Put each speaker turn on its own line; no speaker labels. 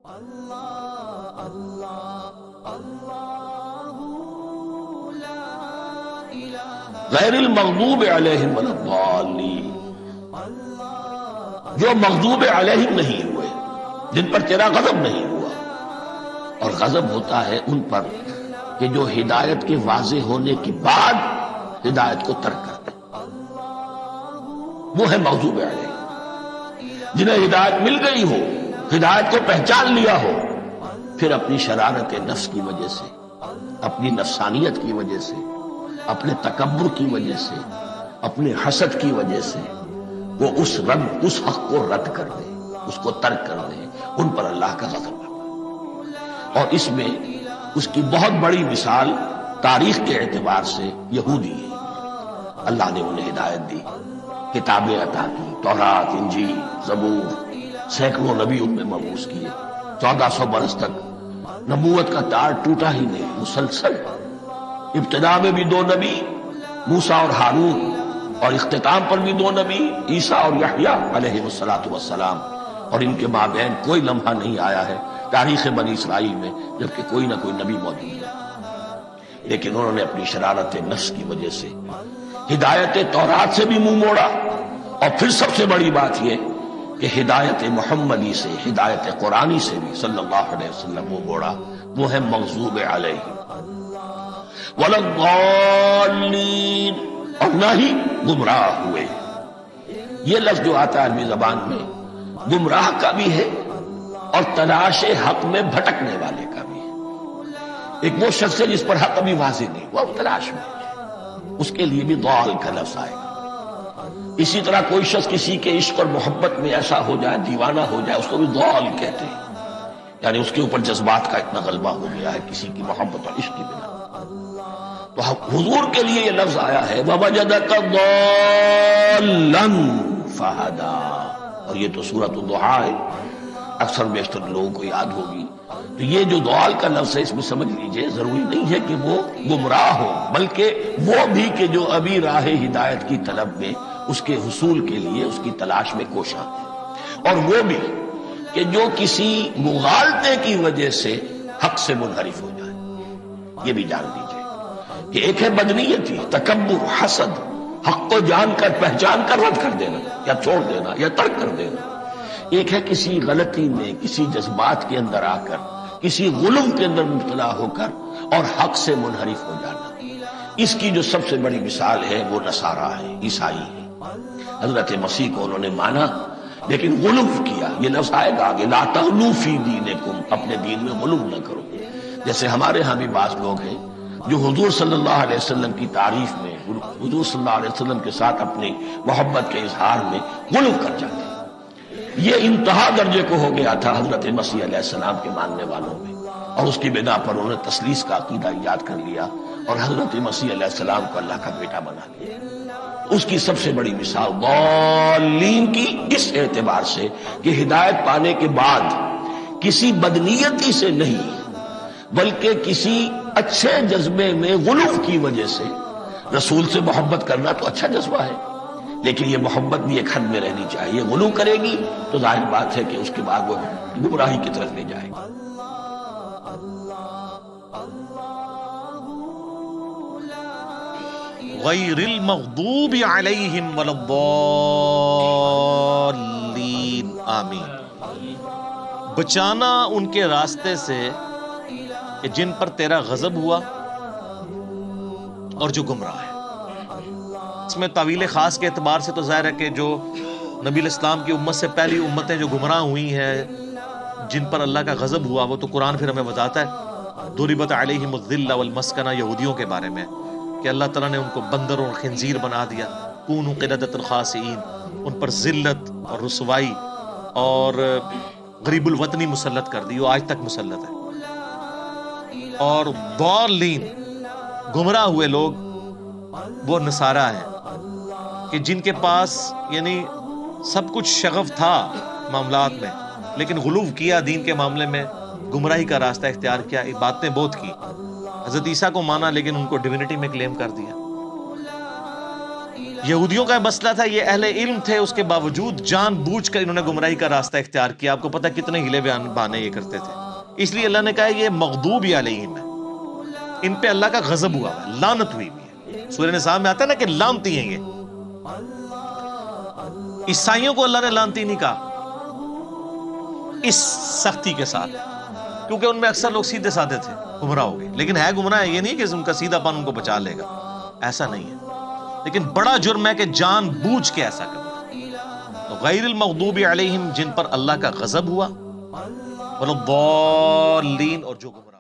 غیر المغضوب علیہم ولا الضالین، جو مغضوب علیہم نہیں ہوئے، جن پر تیرا غضب نہیں ہوا. اور غضب ہوتا ہے ان پر کہ جو ہدایت کے واضح ہونے کے بعد ہدایت کو ترک کر دیں، وہ ہے مغضوب علیہم. جنہیں ہدایت مل گئی ہو، ہدایت کو پہچان لیا ہو، پھر اپنی شرارت نفس کی وجہ سے، اپنی نفسانیت کی وجہ سے، اپنے تکبر کی وجہ سے، اپنے حسد کی وجہ سے وہ اس حق کو رد کر دے، اس کو ترک کر دے، ان پر اللہ کا غضب ہے. اور اس میں اس کی بہت بڑی مثال تاریخ کے اعتبار سے یہودی ہے. اللہ نے انہیں ہدایت دی، کتابیں عطا کی، تورات، انجیل، زبور، سینکڑوں نبی ان میں مبعوث کیے. 1400 برس تک نبوت کا تار ٹوٹا ہی نہیں، مسلسل. ابتدا میں بھی 2 نبی، موسیٰ اور ہارون، اور اختتام پر بھی 2 نبی، عیسیٰ اور یحییٰ علیہ السلام. اور ان کے مابین کوئی لمحہ نہیں آیا ہے تاریخ بنی اسرائیل میں جبکہ کوئی نہ کوئی نبی موجود ہے. لیکن انہوں نے اپنی شرارت نفس کی وجہ سے ہدایت تورات سے بھی منہ موڑا، اور پھر سب سے بڑی بات یہ کہ ہدایت محمدی سے، ہدایت قرآنی سے بھی صلی اللہ علیہ وسلم منہ موڑا. وہ ہے مغضوب علیہم ولا الضالین، اور نہ ہی گمراہ ہوئے. یہ لفظ جو آتا ہے عربی زبان میں گمراہ کا بھی ہے اور تلاش حق میں بھٹکنے والے کا بھی ہے. ایک وہ شخص ہے جس پر حق ابھی واضح نہیں ہوا، وہ تلاش میں ہے، اس کے لیے بھی ضال کا لفظ آئے گا. اسی طرح کوئی شخص کسی کے عشق اور محبت میں ایسا ہو جائے، دیوانہ ہو جائے، اس کو بھی ضال کہتے ہیں. یعنی اس کے اوپر جذبات کا اتنا غلبہ ہو گیا ہے کسی کی محبت اور عشق کی بنا. تو حضور کے لیے یہ لفظ آیا ہے وَوَجَدَكَ ضَالًّا فَهَدَىٰ، اور یہ تو سورۃ الضحیٰ ہے، اکثر بیشتر لوگوں کو یاد ہوگی. تو یہ جو ضال کا لفظ ہے اس میں سمجھ لیجئے ضروری نہیں ہے کہ وہ گمراہ ہو، بلکہ وہ بھی کہ جو ابھی راہ ہدایت کی طلب میں، اس کے حصول کے لیے اس کی تلاش میں کوشاں ہے. اور وہ بھی کہ جو کسی مغالطے کی وجہ سے حق سے منحرف ہو جائے. یہ بھی جان لیجئے کہ ایک ہے بدنیتی، تکبر، حسد، حق کو جان کر پہچان کر رد کر دینا یا چھوڑ دینا یا ترک کر دینا. ایک ہے کسی غلطی میں، کسی جذبات کے اندر آ کر، کسی غلو کے اندر مبتلا ہو کر اور حق سے منحرف ہو جانا. اس کی جو سب سے بڑی مثال ہے وہ نصارہ ہے، عیسائی ہے. حضرت مسیح کو انہوں نے مانا لیکن غلو کیا. یہ لفظ آئے گا آگے، لا تغلو فی دینکم، اپنے دین میں غلو نہ کرو. جیسے ہمارے ہاں بھی بعض لوگ ہیں جو حضور صلی اللہ علیہ وسلم کی تعریف میں، حضور صلی اللہ علیہ وسلم کے ساتھ اپنی محبت کے اظہار میں غلو کر جاتے ہیں. یہ انتہا درجے کو ہو گیا تھا حضرت مسیح علیہ السلام کے ماننے والوں میں، اور اس کی بنا پر انہوں نے تثلیث کا عقیدہ ایجاد کر لیا اور حضرت مسیح علیہ السلام کو اللہ کا بیٹا بنا لیا. اس کی سب سے بڑی مثال ضالین کی اس اعتبار سے کہ ہدایت پانے کے بعد کسی بدنیتی سے نہیں بلکہ کسی اچھے جذبے میں غلو کی وجہ سے. رسول سے محبت کرنا تو اچھا جذبہ ہے، لیکن یہ محبت بھی ایک حد میں رہنی چاہیے. غلو کرے گی تو ظاہر بات ہے کہ اس کے بعد وہ گمراہی کی طرف لے جائے گی.
غیر المغضوب علیہم ولا الضالین، آمین. بچانا ان کے راستے سے کہ جن پر تیرا غضب ہوا اور جو گمراہ ہے. اس میں طویل خاص کے اعتبار سے تو ظاہر ہے کہ جو نبی الاسلام کی امت سے پہلی امتیں جو گمراہ ہوئی ہیں، جن پر اللہ کا غضب ہوا، وہ تو قرآن پھر ہمیں بتاتا ہے. ضربت علیہم الذلۃ والمسکنہ، یہودیوں کے بارے میں کہ اللہ تعالیٰ نے ان کو بندر اور خنزیر بنا دیا. کونوا قردۃ خاسئین، ان پر ذلت اور رسوائی اور غریب الوطنی مسلط کر دی، وہ آج تک مسلط ہے. اور ضالین، گمراہ ہوئے لوگ، وہ نصارہ ہیں کہ جن کے پاس یعنی سب کچھ شغف تھا معاملات میں، لیکن غلو کیا دین کے معاملے میں، گمراہی کا راستہ اختیار کیا، باتیں بہت کی. حضرت عیسیٰ کو مانا لیکن ان کو ڈیوینٹی میں کلیم کر دیا. یہودیوں کا مسئلہ تھا، یہ اہل علم تھے، اس کے باوجود جان بوجھ کر انہوں نے گمراہی کا راستہ اختیار کیا. آپ کو پتہ کتنے ہیلے بہانے یہ کرتے تھے. اس لیے اللہ نے کہا یہ مغضوب علیہم ہے، ان پہ اللہ کا غضب ہوا ہے، لعنت ہوئی ہے. سورہ نساء میں آتا ہے نا کہ لعنتی ہیں یہ. عیسائیوں کو اللہ نے لعنتی نہیں کہا اس سختی کے ساتھ، کیونکہ ان میں اکثر لوگ سیدھے سادے تھے، گمراہ ہو گئے. لیکن ہے گمراہ، یہ نہیں کہ ان کا سیدھا پن ان کو بچا لے گا، ایسا نہیں ہے. لیکن بڑا جرم ہے کہ جان بوجھ کے ایسا کرنا. تو غیر المغضوب علیہم، جن پر اللہ کا غضب ہوا، ولا الضالین، اور جو گمراہ